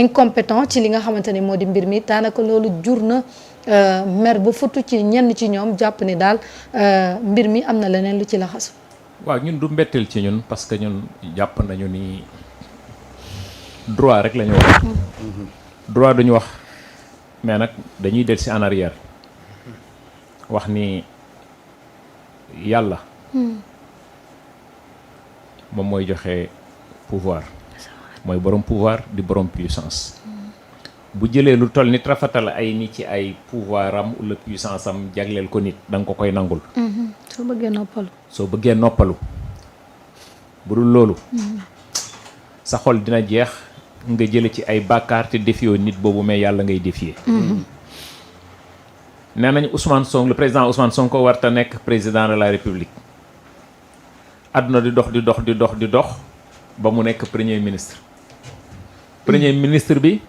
incompétent ci li nga xamante ni moo di mbir mi daanaka loolu jur na mer ba futu ci ñenn ci ñoom jàpp ni daal mbir mi am na leneen lu ci laxasu. waaw ñun du mbetteel ci ñun parce que ñun jàpp nañu ni droit rek la ñu wax. droit duñu wax mais nag dañuy del si en arrière wax ni yàlla moom mooy joxe pouvoir mooy borom pouvoir di borom puissance bu jëlee lu toll nit rafetal ay nit ci ay pouvoir am wala puissance am jagleel ko nit da nga ko koy nangul. soo bëggee noppalu. soo bëggee noppalu bu dul loolu sa xol dina jeex nga jële ci ay bàkkaar te défier nit boobu mais yàlla ngay défier. nee nañ Ousmane Sonko le président Ousmane Sonko warta nekk président de la République àdduna di dox di dox di dox di dox ba mu nekk premier ministre. premier ministre bi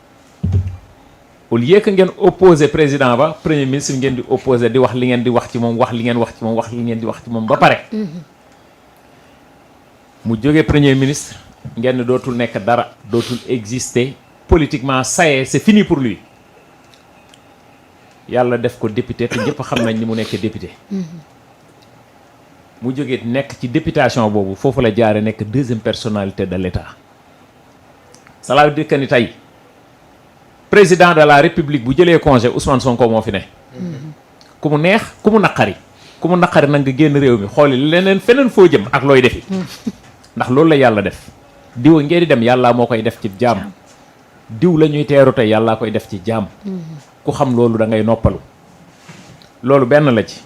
au lieu que ngeen opposé président ba premier ministre ngeen di opposé di wax li ngeen di wax ci moom wax li ngeen wax ci moom wax li ngeen di wax ci moom ba pare. mu jógee premier ministre ngeen dootul nekk dara dootul exister politiquement ça y est c'est fini pour lui yàlla def ko député te ñëpp xam nañ ni mu nekk député. mu jógee nekk ci députation boobu foofu la jaare nekk deuxième personnalité de l'État. cela veut dire que ni tey président de la république bu jëlee congé Ousmane Sonko moo fi ne. ku mu neex ku mu naqari nag nga génn réew mi xooli leneen feneen foo jëm ak looy defi. ndax loolu la yàlla def diw ngeen di dem yàlla moo koy def ci jaam diw la ñuy teeru tey yàllaa koy def ci jaam. ku xam loolu da ngay noppalu. loolu benn la ci.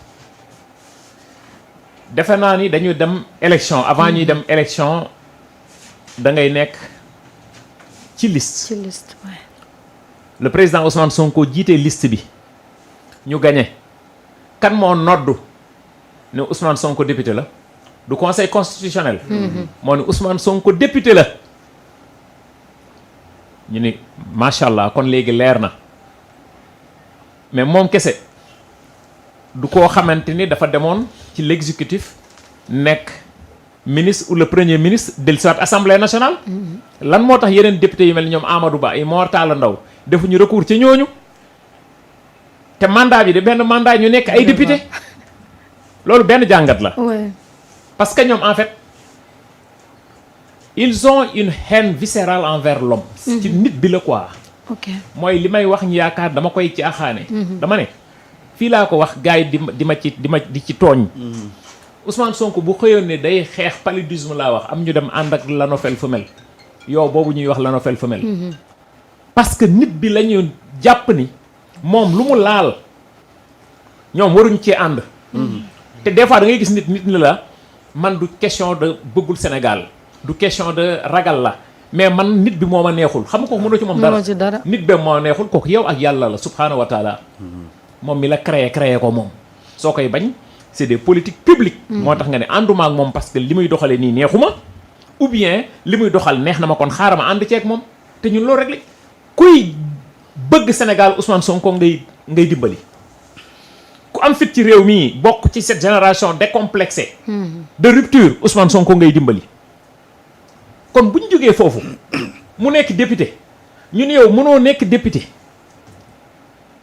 defe naa ni dañuy dem élection avant ñuy dem élection da ngay nekk ci liste. ci liste ouais. Le président Ousmane Sonko jiite liste bi ñu gagné kan moo noddu ne Ousmane Sonko député la du conseil constitutionnel. moo ne Ousmane Sonko député la ñu ni macha allah kon léegi leer na mais moom kese du koo xamante ni dafa demoon ci l'exécutif nekk ministre ou le premier ministre dellusiwaat assemblée nationale. lan moo tax yeneen député yu mel ni ñoom Amadou Ba ay Mor Talla Ndaw defuñu recours ci ñooñu te mandat bi de benn mandat ñu nekk ay député loolu benn jàngat la. parce que ñoom en fait ils ont une haine viscérale envers l'homme. ci nit bi la quoi. ok mooy li may wax ñu yaakaar dama koy caaxaane. dama ne fii laa ko wax gars yi di ci tooñ. Ousmane Sonko bu xëyoon ne day xeex paludisme laa wax am ñu dem ànd ak l'anophèle femelle yow boobu ñuy wax l'anophèle femelle. parce que nit bi la ñu jàpp ni moom lu mu laal ñoom waruñ cee ànd. te des fois da ngay gis nit ni la man du question de bëggul Sénégal du question de ragal la mais man nit bi moo ma neexul xam nga kooku mënoo ci moom dara nit bi moo neexul kooku yow ak yàlla la subhaanahu wa taala moom mi la créé ko moom soo koy bañ c'est des politiques publiques. moo tax nga ne ànduma ak moom parce que li muy doxalee nii neexuma ou bien li muy doxal neex na ma kon xaaral ma ànd ceeg moom te ñun loolu rek la kuy bëgg Sénégal Ousmane Sonko ngay dimbali. ku am fit ci réew mii bokk ci cette génération décomplexée. de rupture Ousmane Sonko ngay dimbali. kon bu ñu jógee foofu mu nekk député ñu ne yow mënoo nekk député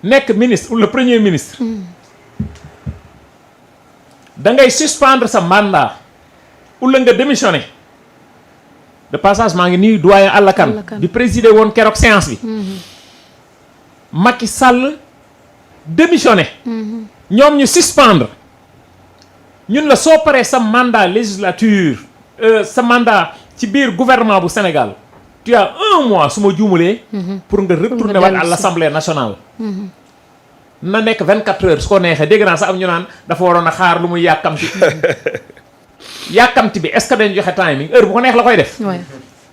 nekk ministre ou le premier ministre. da ngay suspendre sa mandat wala nga démissionner de passage maa ngi nii doyen Alla Kane di présider woon keroog séance bi. Macky Sall démissionné. ñoom ñu suspendre ñun la soo paree sa mandat législature sa mandat ci biir gouvernement bu Sénégal tu as 1 mois su ma juumulee. pour nga retourner waat à l'Assemblée nationale. na nekk 24 heures su ko neexee dégg naa sax am ñu naan dafa waroon a xaar lu muy yàkkamti. yàkkamti bi est-ce que dañ joxe timing heure bu ko neex la koy def.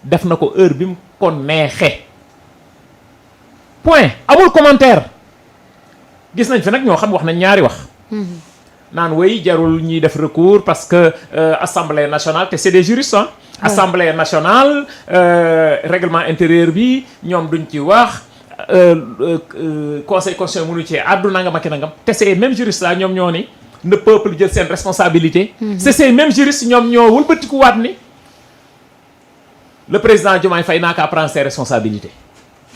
def na ko heure bi mu ko neexee. point amul commentaire. gis nañ fi nag ñoo xam wax nañ ñaari wax. naan way jarul ñuy def recours parce que assemblée nationale te c'est des juristes ah. assemblée nationale règlement intérieur bi ñoom duñ ci wax. conseil constitutionnel mënu ci àddu nangam ak nangam te ces mêmes juristes là ñoom ñoo ni le peuple jël seen responsabilité. c'est ces mêmes juristes ñoom ñoo wëlbatikuwaat ni le président Diomaye Faye n'a qu'à prendre ses responsabilités.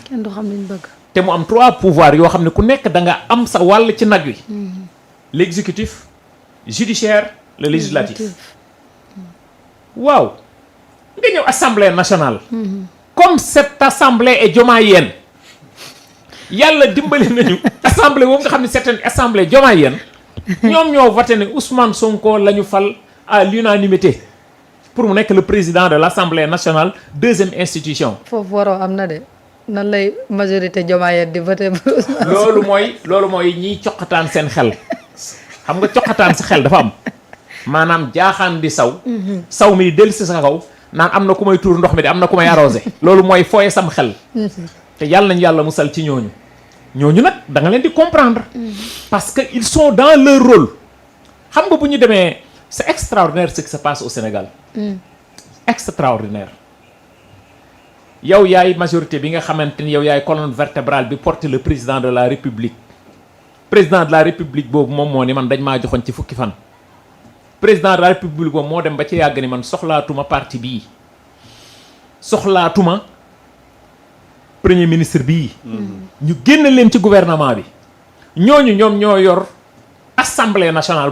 kenn du xam liñ bëgg. te mu am 3 pouvoirs yoo xam ne ku nekk da nga am sa wàll ci nag wi. L'exécutif, judiciaire, le législatif. waaw nga ñëw assemblée nationale. comme cette assemblée est jomaayeen yàlla dimbali nañu assemblée boobu nga xam ne c'est une assemblée jomaayeen ñoom ñoo voté ne Ousmane Sonko la ñu fal à l'unanimité pour mu nekk le président de l'Assemblée nationale, 2e institution. foofu waroo am na de nan lay majorité jomaayeen di voté. loolu mooy ñiy coqataan seen xel xam nga coqataan sa xel dafa am maanaam jaaxaan di saw mi di dellu si sa kaw naan am na ku may tuur ndox mi de am na ku may arrosé loolu mooy fooye sam xel te yàlla nañ yàlla musal ci ñooñu nag da nga leen di comprendre parce que ils sont dans leur rôle xam nga bu ñu demee c'est extraordinaire ce qui se passe au Sénégal extraordinaire yow yaay majorité bi nga xamante ni yow yaay colonne vertébrale bi porte le président de la République boobu moom moo ni man dañ maa joxoon ci fukki fan président de la République boobu moo dem ba ci yàgg ni man soxlaatuma parti bii soxlaatuma premier ministre bii ñu génn leen ci gouvernement bi ñooñu ñoom ñoo yor assemblée nationale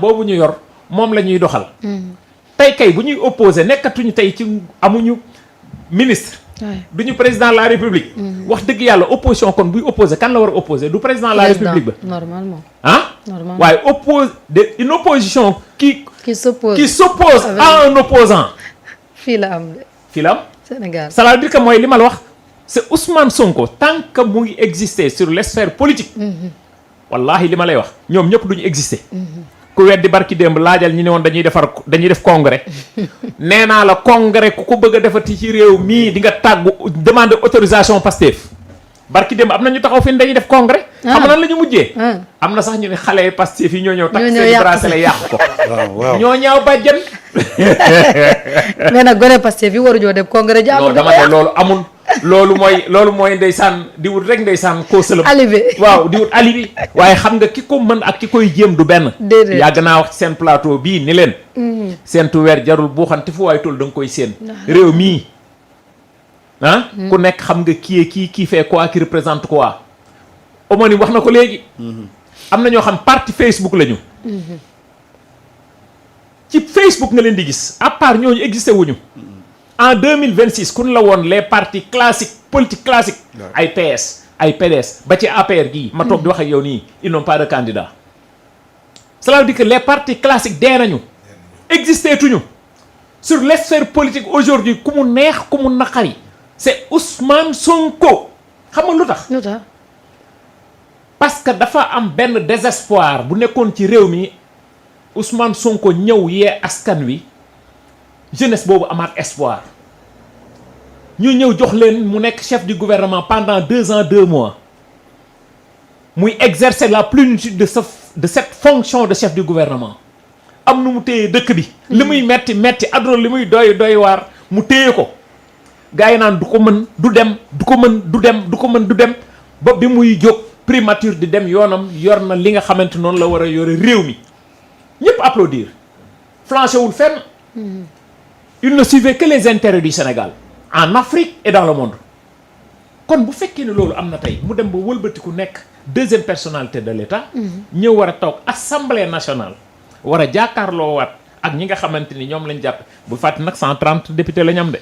boobu ñu yor moom la ñuy doxal tey kay bu ñuy opposé nekkatuñu tey ci amuñu ministre duñu président de la République wax dëgg yàlla opposition kon buy opposé kan la war a opposé du président de la République ba normalement waaye une opposition qui s'oppose à un opposant fii la am Sénégal ça veut dire que mooy li ma la wax c'est Ousmane Sonko tant que mu ngi exister sur les sphères politiques wallahi li ma lay wax ñoom ñëpp duñu exister ku weddi barki démb laajal ñi ne woon dañuy def congrès nee naa la congrès ku ko bëgg a defati ci réew mii di nga tàggu demander autorisation Pastef barki démb am na ñu taxaw fi dañuy def congrès xam nan la ñu mujjee am na sax ñu ne xale yi Pastef yi ñoo ñëw takk seen bracelet yàq ko waaw ñoo ñaaw bàjjen mais nag gone Pastef yi waruñoo dem congrès non dama ne loolu amul loolu mooy ndeysaan di wut rek ndeysaan koo sëlëm alibi waaw di wut alibi waaye xam nga ki ko mën ak ki koy jéem du benn yàgg naa wax ci seen plateau bii ni leen seentu weer jarul buuxante fu waaye tool da nga koy seen réew mii ku nekk xam nga kii fait quoi qui représente quoi Omani wax na ko léegi am na ñoo xam parti Facebook lañu ci Facebook nga leen di gis à part ñooñu existé wuñu en 2026 kun la woon les partis classiques politiques classiques ay PS ay PDS ba ci APR gii ma toog di wax ak yow nii ils n'ont pas de candidat cela veut dire que les partis classiques dee nañu existé tuñu sur les sphères politiques aujourd'hui ku mu neex ku mu naqari c'est Ousmane Sonko xam nga lu tax parce que dafa am benn désespoir bu nekkoon ci réew mi Ousmane Sonko ñëw yee askan wi jeunesse boobu amaat espoir ñu ñëw jox leen mu nekk chef du gouvernement pendant 2 ans 2 mois muy exercer la plénitude de cette fonction de chef du gouvernement am nu mu téye dëkk bi li muy metti aduna li muy doy waar mu téye ko gars yi naan du ko mën du dem ba bi muy jóg primature di dem yoonam yor na li nga xamante noonu la war a yore réew mi ñëpp applaudir flanché wul fenn il ne suivait que les intérêts du Sénégal en Afrique et dans le monde kon bu fekkee ne loolu am na tey mu dem ba wëlbatiku nekk 2e personnalité de l'État ñëw war a toog assemblée nationale war a jàkkaarloo waat ak ñi nga xamante ni ñoom lañ jàpp bu fàtte nag 130 députés la ñu am de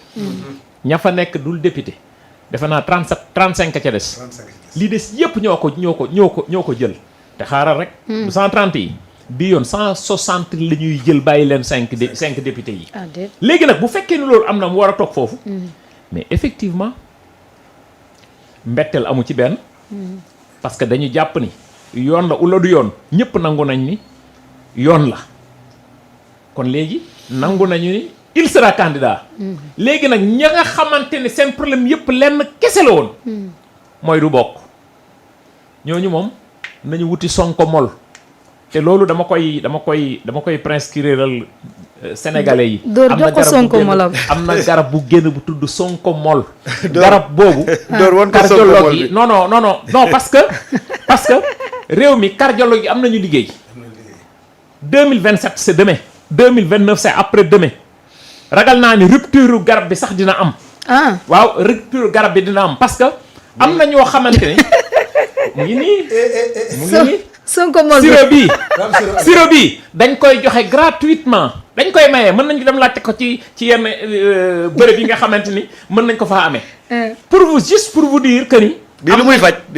ña fa nekk dul député defe naa 35 ca des lii des yépp ñoo ko jël te xaaral rek bu 130 yi bii yoon 160 la ñuy jël bàyyi leen 5 députés yi léegi nag bu fekkee ni loolu am na mu war a toog foofu mais effectivement mbetteel amu ci benn parce que dañu jàpp ni yoon la ula du yoon ñëpp nangu nañ ni yoon la kon léegi nangu nañu ni il sera candidat léegi nag ña nga xamante ne seen problème yëpp lenn kese la woon mooy du bokk ñooñu moom nañu wuti Sonko mol te loolu dama koy prescriral sénégalais yi am na garab bu génn bu tudd Sonko mol garab boobu cardiologue yi non parce que réew mi cardiologue yi am nañu liggéey 2027 c'est demain 2029 c'est après demain ragal naa ni rupture garab bi sax dina am waaw rupture garab bi dina am parce que am na ñoo xamante ne mu ngi nii Sonko moom sirop bi dañ koy joxe gratuitement dañ koy maye mën nañu dem laajte ko ci yenn bërëb yi nga xamante ni mën nañ ko faa amee pour vous dire que ni bii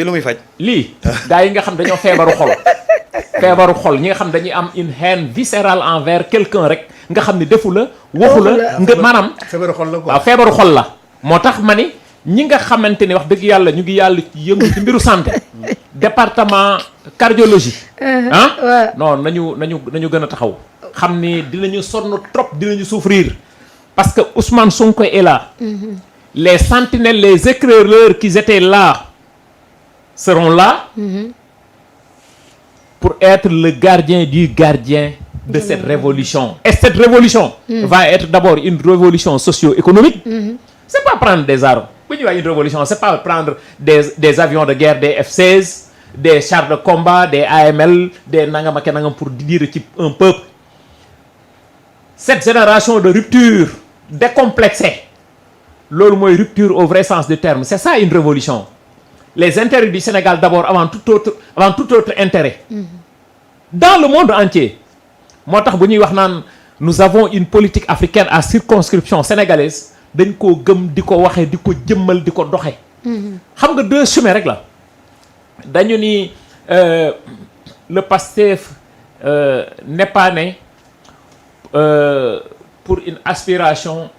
lu muy faj lii gars yi nga xam dañoo feebaru xol ñi nga xam dañuy am une haine viscérale envers quelqu'un rek nga xam ni defu la waxu la nga maanaam feebaru xol la quoi. waaw feebaru xol la moo tax ma ni ñi nga xamante ni wax dëgg yàlla ñu ngi yëngu ci mbiru santé département cardiologie non nañu gën a taxaw xam ni dinañu sonn trop dinañu souffrir parce que Ousmane Sonko est là les sentinelles les éclaireurs qui étaient là seront là pour être le gardien du gardien de cette révolution. Et cette révolution va être d'abord une révolution socio-économique. C'est pas prendre des armes. Une révolution, c'est pas prendre des avions de guerre, des F-16, des chars de combat, des AML, des Nangam pour dire un peuple. Cette génération de rupture décomplexée, loolu mooy rupture au vrai sens du terme. C'est ça une révolution. Les intérêts du Sénégal d'abord avant tout autre intérêt. Dans le monde entier. moo tax bu ñuy wax naan nous avons une politique africaine à circonscription sénégalaise dañ koo gëm di ko waxee di ko jëmmal di ko doxe xam nga deux chemins rek la dañu ni le Pastef n'est pas né pour une aspiration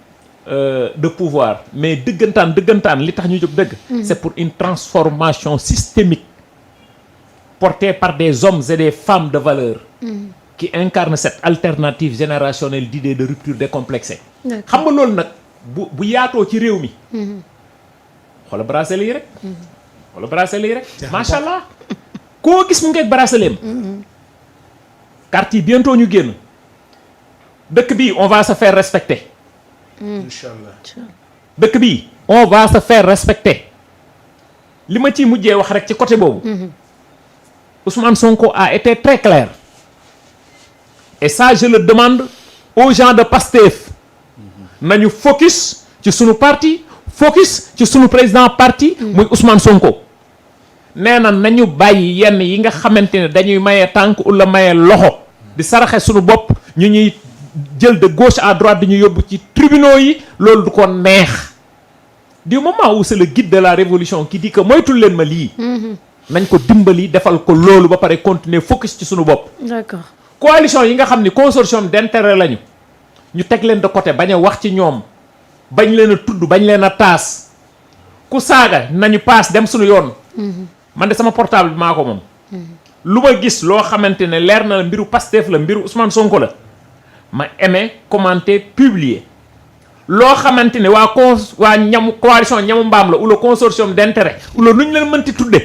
de pouvoir mais dëggantaan li tax ñu jóg dëgg c'est pour une transformation systémique portée par des hommes et des femmes de valeur qui incarne cette alternative générationnelle d'idées de rupture décomplexée. xam nga loolu nag bu yaatoo ci réew mi. xoolal bracelet yi rek. xoolal bracelet yi rek. macha allah koo gis mu ngeeg bracelet am. carte yi bientôt ñu génn. dëkk bi on va se faire respecter. Inch'Allah. dëkk bi on va se faire respecter. li ma ciy mujjee wax rek ci côté boobu. Ousmane Sonko a été très clair. Et ça je le demande aux gens de Pastef nañu focus ci sunu parti focus ci sunu président parti muy Ousmane Sonko nee na nañu bàyyi yenn yi nga xamante ne dañuy maye tànk wala maye loxo di saraxe sunu bopp ñu ñuy jël de gauche à droite di ñu yóbbu ci tribunaux yi loolu du ko neex du moment où c'est le guide de la révolution qui dit que moytul leen ma lii nañ ko dimbali defal ko loolu ba pare continuer focus ci sunu bopp. D'accord. coalition yi nga xam ni consortium d'intérêt lañu ñu teg leen de côté bañ a wax ci ñoom bañ leen a tudd bañ leen a taas ku saaga nañu paas dem suñu yoon. man de sama portable bi maa ko moom. lu ma gis loo xamante ne leer na la mbiru Pastef la mbiru Ousmane Sonko la ma aimé commenter publier loo xamante ne waa ñamu coalition ñamu mbaam la ou le consortium d'intérêt ou le nu ñu leen mënti tudde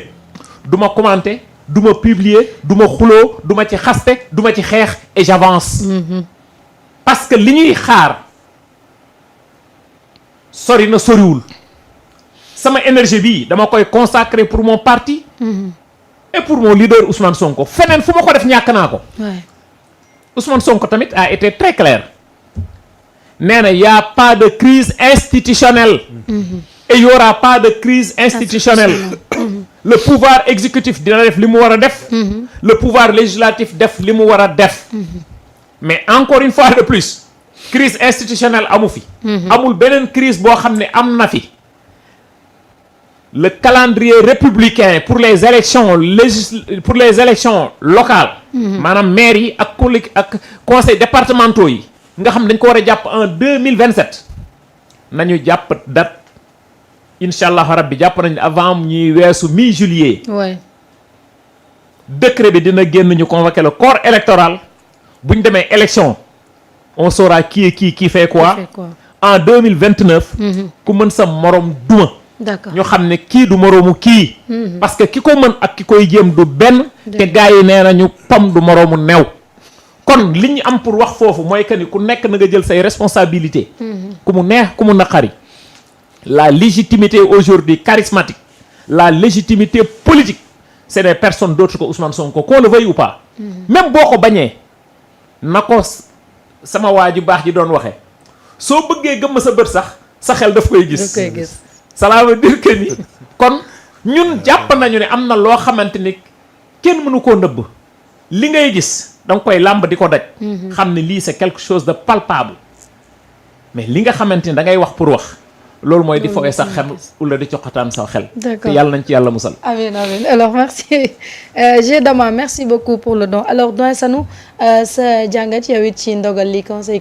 du ma commenter. du ma publier du ma xuloo du ma ci xaste du ma ci xeex et j'avance parce que li ñuy xaar sori na soriwul sama énergie bii dama koy consacrer pour mon parti et pour mon leader Ousmane Sonko feneen fu ma ko def ñàkk naa ko Ousmane Sonko tamit a été très clair nee na y a pas de crise institutionnelle et il y aura pas de crise institutionnelle le pouvoir exécutif dina def li mu war a def le pouvoir législatif def li mu war a def mais encore une fois de plus crise institutionnelle amu fi amul beneen crise boo xam ne am na fi le calendrier républicain pour les élections locales maanaam maires yi ak conseils départementaux yi nga xam dañ ko war a jàpp en 2027 nañu jàpp date incha allah rabbi jàpp nañu avant ñuy weesu mi-juillet. Ouais. décret bi dina génn ñu convoquer le corps électoral bu ñu demee élection on saura qui fait quoi. En 2029. ku mën sa morom duma. D'accord. ñu xam ne kii du moroomu kii. parce que ki ko mën ak ki koy jéem du benn. te gars yi nee nañu pom du moroomu new. kon li ñu am pour wax foofu mooy que ni ku nekk na nga jël say responsabilités. ku mu neex ku mu naqari. La légitimité aujourd'hui charismatique, la légitimité politique, c'est des personnes d'autres que Ousmane Sonko, qu'on le veuille ou pas. Même boo ko bañee na ko sama waa ji baax ji doon waxee soo bëggee gëmm sa bët sax sa xel daf koy gis. cela veut dire que ni kon ñun jàpp nañu ne am na loo xamante ni kenn mënu koo nëbb li ngay gis da nga koy làmb di ko daj. xam ne lii c'est quelque chose de palpable mais li nga xamante ni da ngay wax pour wax. loolu mooy di foogee sax xel wala di coqataan sa xel. D'accord. te yàlla nañ ci yàlla musal. Amin amin alors merci Dama merci beaucoup pour le don alors doyen Sanou sa jàngat yow it ci ndogal li conseil